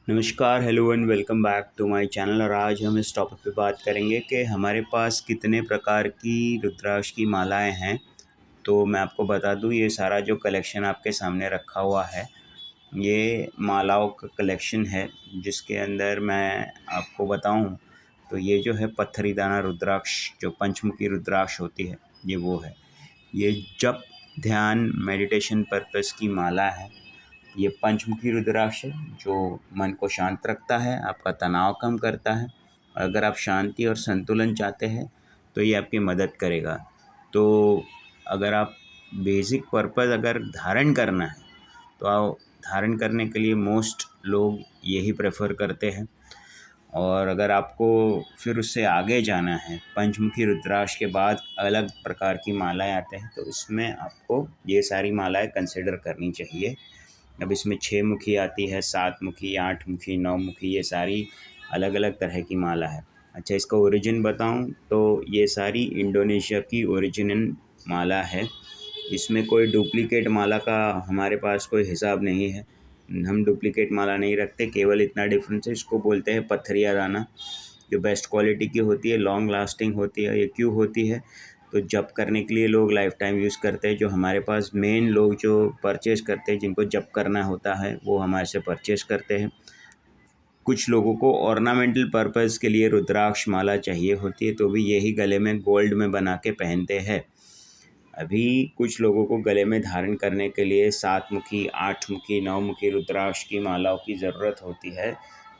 नमस्कार, hello and welcome back to my channel. और आज हम इस टॉपिक पे बात करेंगे कि हमारे पास कितने प्रकार की रुद्राक्ष की मालाएं हैं। तो मैं आपको बता दूं, ये सारा जो कलेक्शन आपके सामने रखा हुआ है, ये मालाओं का कलेक्शन है। जिसके अंदर मैं आपको बताऊं तो ये जो है पत्थरी दाना रुद्राक्ष, जो पंचमुखी रुद्राक्ष होती है, ये वो है। ये जप, ध्यान, मेडिटेशन पर्पस की माला है। ये पंचमुखी रुद्राक्ष है जो मन को शांत रखता है, आपका तनाव कम करता है। और अगर आप शांति और संतुलन चाहते हैं तो ये आपकी मदद करेगा। तो अगर आप बेसिक पर्पस अगर धारण करना है तो आप धारण करने के लिए मोस्ट लोग यही प्रेफर करते हैं। और अगर आपको फिर उससे आगे जाना है, पंचमुखी रुद्राक्ष के बाद अलग प्रकार की मालाएं आते हैं, तो इसमें आपको ये सारी मालाएं कंसिडर करनी चाहिए। अब इसमें 6 मुखी आती है, 7 मुखी, 8 मुखी, 9 मुखी, ये सारी अलग अलग तरह की माला है। अच्छा, इसका ओरिजिन बताऊं तो ये सारी इंडोनेशिया की ओरिजिनल माला है। इसमें कोई डुप्लीकेट माला का हमारे पास कोई हिसाब नहीं है। हम डुप्लीकेट माला नहीं रखते। केवल इतना डिफरेंस है, इसको बोलते हैं पत्थरिया दाना, जो बेस्ट क्वालिटी की होती है, लॉन्ग लास्टिंग होती है। ये क्यों होती है? तो जप करने के लिए लोग लाइफ टाइम यूज़ करते हैं। जो हमारे पास मेन लोग जो परचेज़ करते हैं, जिनको जप करना होता है, वो हमारे से परचेज़ करते हैं। कुछ लोगों को ऑर्नामेंटल पर्पज़ के लिए रुद्राक्ष माला चाहिए होती है, तो भी यही गले में गोल्ड में बना के पहनते हैं। अभी कुछ लोगों को गले में धारण करने के लिए 7 मुखी, 8 मुखी, 9 मुखी रुद्राक्ष की मालाओं की ज़रूरत होती है।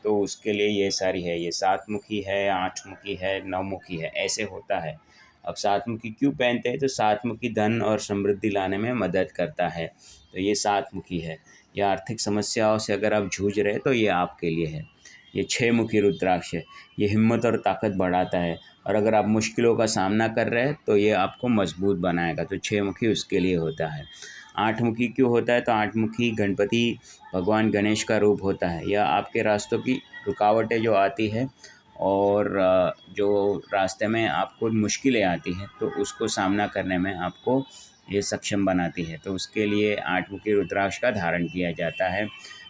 तो उसके लिए ये सारी है, ये 7 मुखी है, 8 मुखी है, 9 मुखी है, ऐसे होता है। अब 7 मुखी क्यों पहनते हैं? तो 7 मुखी धन और समृद्धि लाने में मदद करता है। तो ये 7 मुखी है। या आर्थिक समस्याओं से अगर आप जूझ रहे हैं तो ये आपके लिए है। ये 6 मुखी रुद्राक्ष है। ये हिम्मत और ताकत बढ़ाता है। और अगर आप मुश्किलों का सामना कर रहे हैं तो ये आपको मजबूत बनाएगा। तो 6 मुखी उसके लिए होता है। 8 मुखी क्यों होता है? तो 8 मुखी गणपति भगवान गणेश का रूप होता है। यह आपके रास्तों की रुकावटें जो आती है और जो रास्ते में आपको मुश्किलें आती हैं, तो उसको सामना करने में आपको ये सक्षम बनाती है। तो उसके लिए 8 मुखी रुद्राक्ष का धारण किया जाता है।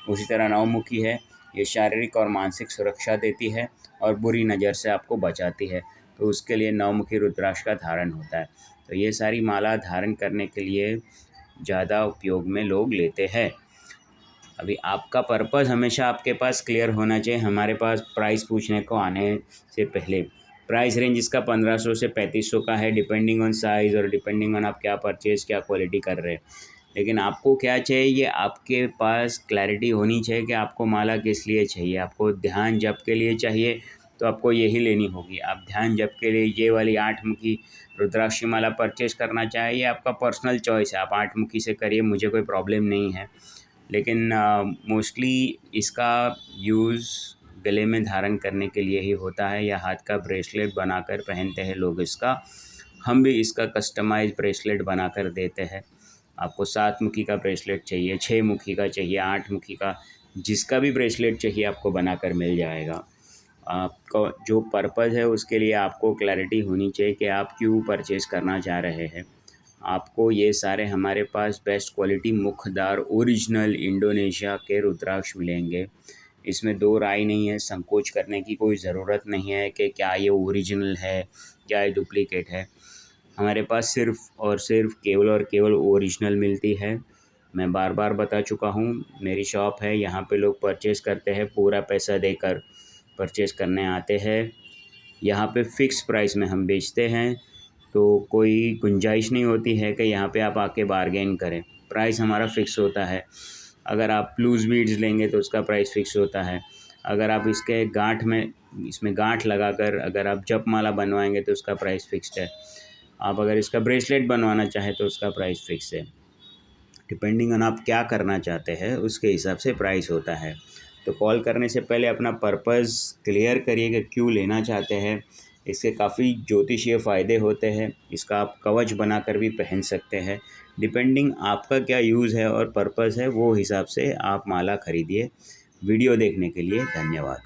उसी तरह 9 मुखी है। ये शारीरिक और मानसिक सुरक्षा देती है और बुरी नज़र से आपको बचाती है। तो उसके लिए 9 मुखी रुद्राक्ष का धारण होता है। तो ये सारी माला धारण करने के लिए ज़्यादा उपयोग में लोग लेते हैं। अभी आपका पर्पज़ हमेशा आपके पास क्लियर होना चाहिए। हमारे पास प्राइस पूछने को आने से पहले प्राइस रेंज इसका 1500 से 3500 का है, डिपेंडिंग ऑन साइज़ और डिपेंडिंग ऑन आप क्या परचेज़, क्या क्वालिटी कर रहे हैं। लेकिन आपको क्या चाहिए, ये आपके पास क्लैरिटी होनी चाहिए कि आपको माला किस लिए चाहिए। आपको ध्यान जप के लिए चाहिए तो आपको यही लेनी होगी। आप ध्यान जप के लिए ये वाली 8 मुखी रुद्राक्ष की माला परचेज़ करना चाहें, ये आपका पर्सनल चॉइस है। आप 8 मुखी से करिए, मुझे कोई प्रॉब्लम नहीं है। लेकिन मोस्टली इसका यूज़ गले में धारण करने के लिए ही होता है, या हाथ का ब्रेसलेट बनाकर पहनते हैं लोग इसका। हम भी इसका कस्टमाइज़ ब्रेसलेट बनाकर देते हैं। आपको 7 मुखी का ब्रेसलेट चाहिए, 6 मुखी का चाहिए, 8 मुखी का, जिसका भी ब्रेसलेट चाहिए आपको बनाकर मिल जाएगा। आपका जो पर्पज़ है उसके लिए आपको क्लैरिटी होनी चाहिए कि आप क्यों परचेज़ करना चाह रहे हैं। आपको ये सारे हमारे पास बेस्ट क्वालिटी मुखदार ओरिजिनल इंडोनेशिया के रुद्राक्ष मिलेंगे। इसमें दो राय नहीं है, संकोच करने की कोई ज़रूरत नहीं है कि क्या ये ओरिजिनल है, क्या ये डुप्लीकेट है। हमारे पास सिर्फ़ और सिर्फ केवल और केवल ओरिजिनल मिलती है। मैं बार बार बता चुका हूँ, मेरी शॉप है, यहाँ पे लोग परचेज़ करते हैं, पूरा पैसा देकर परचेज़ करने आते हैं। यहाँ पे फ़िक्स प्राइस में हम बेचते हैं, तो कोई गुंजाइश नहीं होती है कि यहाँ पे आप आके बार्गेन करें। प्राइस हमारा फ़िक्स होता है। अगर आप लूज़ बीड्स लेंगे तो उसका प्राइस फ़िक्स होता है। अगर आप इसके गांठ में, इसमें गांठ लगाकर अगर आप जपमाला बनवाएंगे तो उसका प्राइस फ़िक्स्ड है। आप अगर इसका ब्रेसलेट बनवाना चाहें तो उसका प्राइस फ़िक्स है। डिपेंडिंग ऑन आप क्या करना चाहते हैं उसके हिसाब से प्राइस होता है। तो कॉल करने से पहले अपना पर्पज़ क्लियर करिए कि क्यों लेना चाहते हैं। इसके काफ़ी ज्योतिषीय फ़ायदे होते हैं। इसका आप कवच बनाकर भी पहन सकते हैं। डिपेंडिंग आपका क्या यूज़ है और पर्पज़ है, वो हिसाब से आप माला खरीदिए। वीडियो देखने के लिए धन्यवाद।